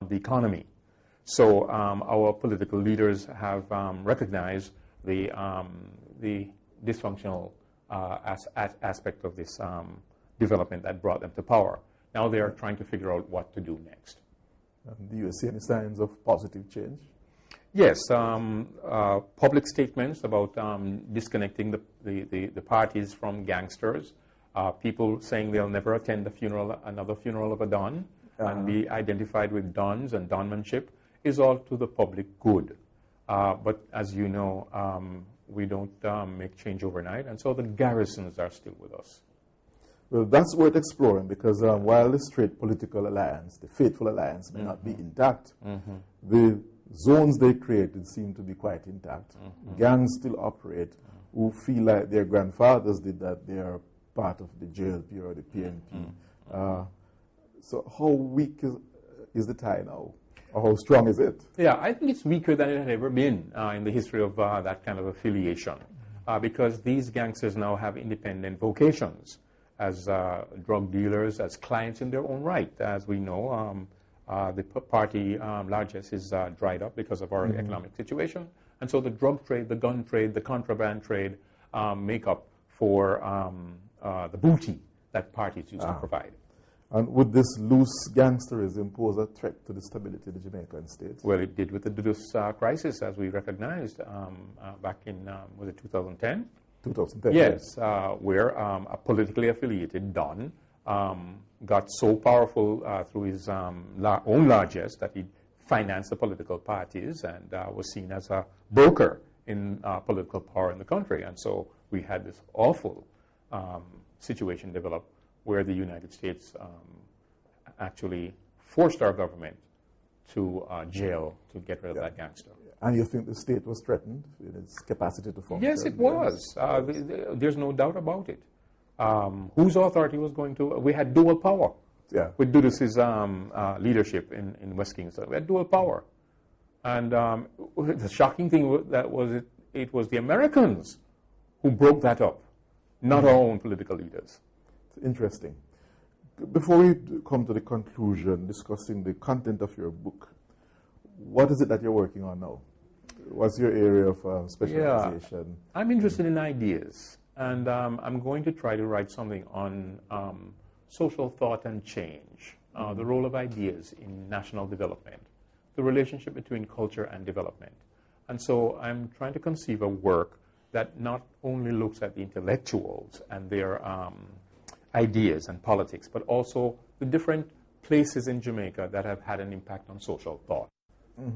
the economy. So our political leaders have recognized the dysfunctional aspect of this development that brought them to power. Now they are trying to figure out what to do next. Do you see any signs of positive change? Yes, public statements about disconnecting the parties from gangsters, people saying they'll never attend another funeral of a Don, and be identified with Dons and Donmanship is all to the public good. But as you know, we don't make change overnight, and so the garrisons are still with us. Well, that's worth exploring because while the straight political alliance, the faithful alliance, may not be intact, the zones they created seem to be quite intact. Gangs still operate who feel like their grandfathers did that. They are part of the JLP or the PNP. So how weak is the tie now? Or how strong is it? Yeah, I think it's weaker than it had ever been in the history of that kind of affiliation because these gangsters now have independent vocations as drug dealers, as clients in their own right. As we know, the party largesse is dried up because of our economic situation. And so the drug trade, the gun trade, the contraband trade make up for the booty that parties used to provide. And would this loose gangsterism pose a threat to the stability of the Jamaican state? Well, it did with the Dudus crisis, as we recognized back in, was it 2010? 2010. Yes, where a politically affiliated Don got so powerful through his own largesse that he financed the political parties and was seen as a broker in political power in the country. And so we had this awful situation develop where the United States actually forced our government to jail to get rid of that gangster. And you think the state was threatened in its capacity to function? Yes, it was. There's no doubt about it. Whose authority was going to... We had dual power with Dudus's leadership in West Kingston. We had dual power. And the shocking thing that was it was the Americans who broke that up, not our own political leaders. Interesting. Before we come to the conclusion, discussing the content of your book, what is it that you're working on now? What's your area of specialization? Yeah, I'm interested in ideas, and I'm going to try to write something on social thought and change, the role of ideas in national development, the relationship between culture and development. And so I'm trying to conceive a work that not only looks at the intellectuals and their ideas and politics, but also the different places in Jamaica that have had an impact on social thought.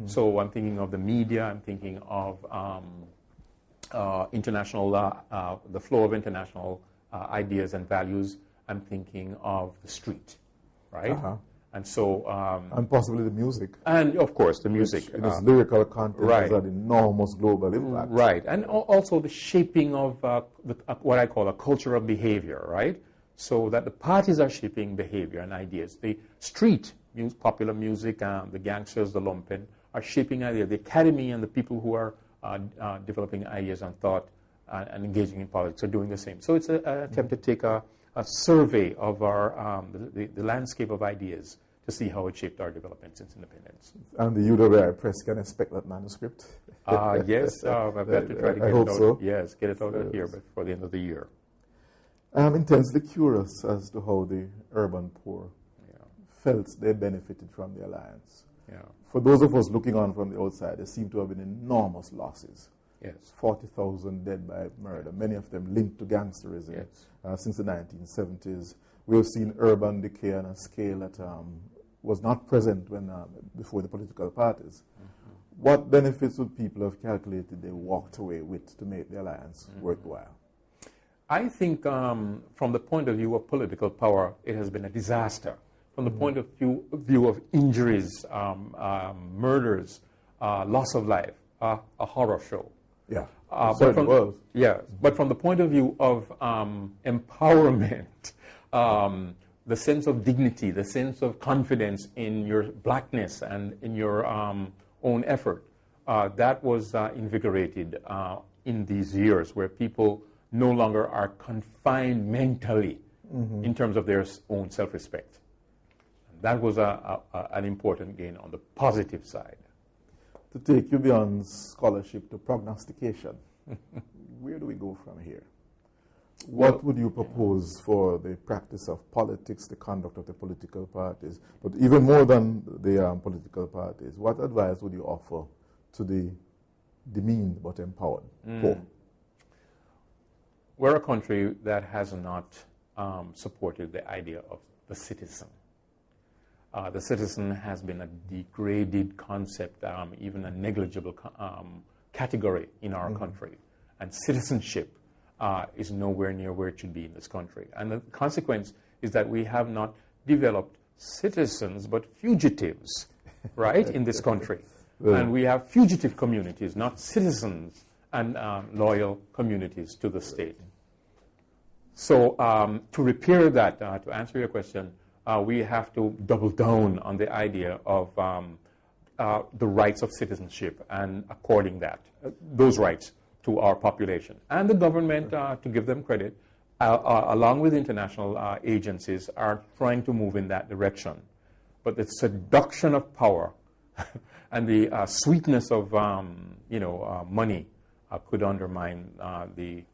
So I'm thinking of the media, I'm thinking of international, the flow of international ideas and values. I'm thinking of the street, right? And so... and possibly the music. And, of course, the music. In its lyrical content has an enormous global impact. Right, and also the shaping of what I call a culture of behavior, right? So that the parties are shaping behavior and ideas. The street, popular music, the gangsters, the lumpen, are shaping ideas. The academy and the people who are developing ideas and thought and engaging in politics are doing the same. So it's an attempt to take a survey of our the landscape of ideas to see how it shaped our development since independence. And the UWI Press can expect that manuscript? Yes, I've got to try to get it out. So. Yes, get it out of here before the end of the year. I'm intensely curious as to how the urban poor felt they benefited from the alliance. For those of us looking on from the outside, there seem to have been enormous losses. Yes. 40,000 dead by murder, many of them linked to gangsterism since the 1970s. We have seen urban decay on a scale that was not present when before the political parties. What benefits would people have calculated they walked away with to make the alliance worthwhile? I think from the point of view of political power, it has been a disaster. From the point of view of injuries, murders, loss of life, a horror show. Yeah, but from the point of view of empowerment, the sense of dignity, the sense of confidence in your blackness and in your own effort, that was invigorated in these years where people no longer are confined mentally in terms of their own self-respect. that was an important gain on the positive side. To take you beyond scholarship to prognostication, where do we go from here? What would you propose for the practice of politics, the conduct of the political parties, but even more than the political parties? What advice would you offer to the demeaned but empowered poor? We're a country that has not supported the idea of the citizen. The citizen has been a degraded concept, even a negligible category in our country. And citizenship is nowhere near where it should be in this country. And the consequence is that we have not developed citizens, but fugitives, right, in this country. And we have fugitive communities, not citizens and loyal communities to the state. So to repair that, to answer your question, we have to double down on the idea of the rights of citizenship and according those rights to our population. And the government, to give them credit, along with international agencies, are trying to move in that direction. But the seduction of power and the sweetness of money could undermine the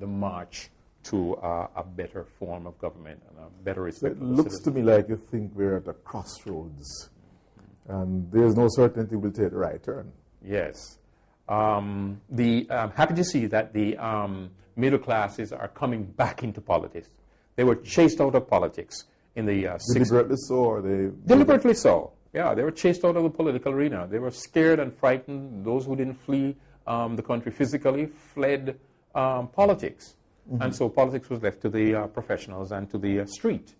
march to a better form of government and a better respect. It looks to me like you think we're at a crossroads, and there's no certainty we'll take the right turn. Yes. I'm happy to see that the middle classes are coming back into politics. They were chased out of politics in the 60s. Deliberately so, or they... Deliberately so. Yeah, they were chased out of the political arena. They were scared and frightened. Those who didn't flee the country physically fled politics. And so politics was left to the professionals and to the street.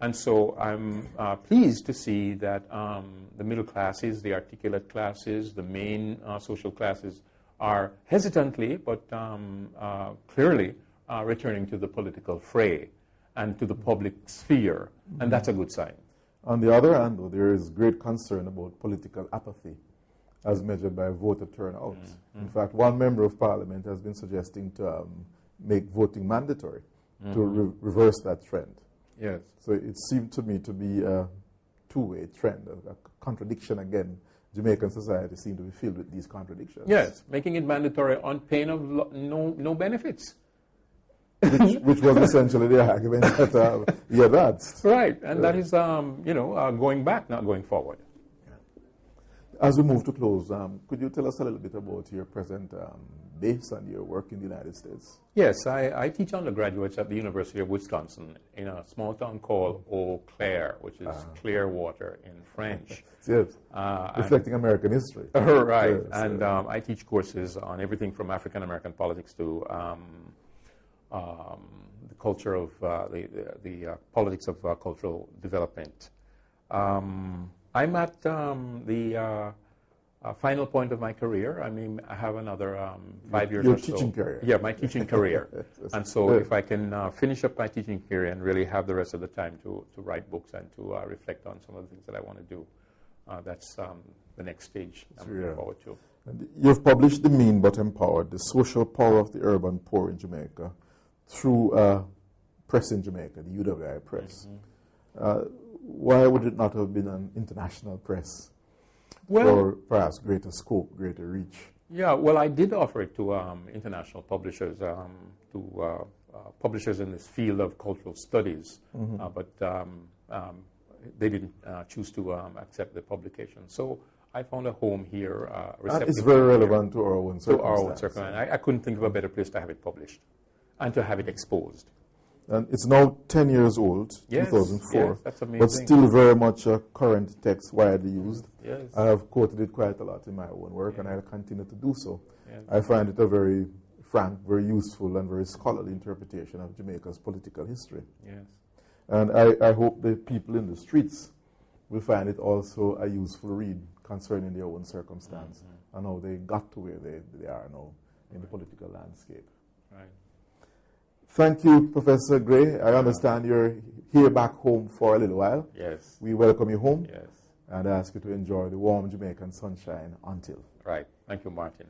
And so I'm pleased to see that the middle classes, the articulate classes, the main social classes are hesitantly but clearly returning to the political fray and to the public sphere. And that's a good sign. On the other hand, though, there is great concern about political apathy as measured by voter turnout. In fact, one member of parliament has been suggesting to make voting mandatory to reverse that trend. Yes. So it seemed to me to be a two-way trend, a contradiction again. Jamaican society seemed to be filled with these contradictions. Yes, making it mandatory on pain of no benefits. Which was essentially the argument that he advanced. Right, and that is, going back, not going forward. As we move to close, could you tell us a little bit about your present base and your work in the United States? Yes, I teach undergraduates at the University of Wisconsin in a small town called Eau Claire, which is clear water in French. Yes, reflecting American history. Right, yes, and I teach courses on everything from African-American politics to the culture of the politics of cultural development. I'm at the final point of my career. I mean, I have another 5 years your or so. Your teaching career. Yeah, my teaching career. And so if I can finish up my teaching career and really have the rest of the time to write books and to reflect on some of the things that I want to do, that's the next stage I'm looking forward to. And you've published Demeaned But Empowered, The Social Power of the Urban Poor in Jamaica, through Press in Jamaica, the UWI Press. Why would it not have been an international press for perhaps greater scope, greater reach? Yeah, well, I did offer it to international publishers, to publishers in this field of cultural studies, but they didn't choose to accept the publication. So I found a home here. It's very relevant to our own circumstances. To our own circumstances. I couldn't think of a better place to have it published and to have it exposed. And it's now 10 years old, 2004, yes, that's amazing. but still very much a current text, widely used. Yes. I have quoted it quite a lot in my own work, and I'll continue to do so. Yes. I find it a very frank, very useful, and very scholarly interpretation of Jamaica's political history. Yes. And I hope the people in the streets will find it also a useful read concerning their own circumstance and how they got to where they are now in the political landscape. Right. Thank you, Professor Gray. I understand you're here back home for a little while. Yes. We welcome you home. Yes. And ask you to enjoy the warm Jamaican sunshine until. Right. Thank you, Martin.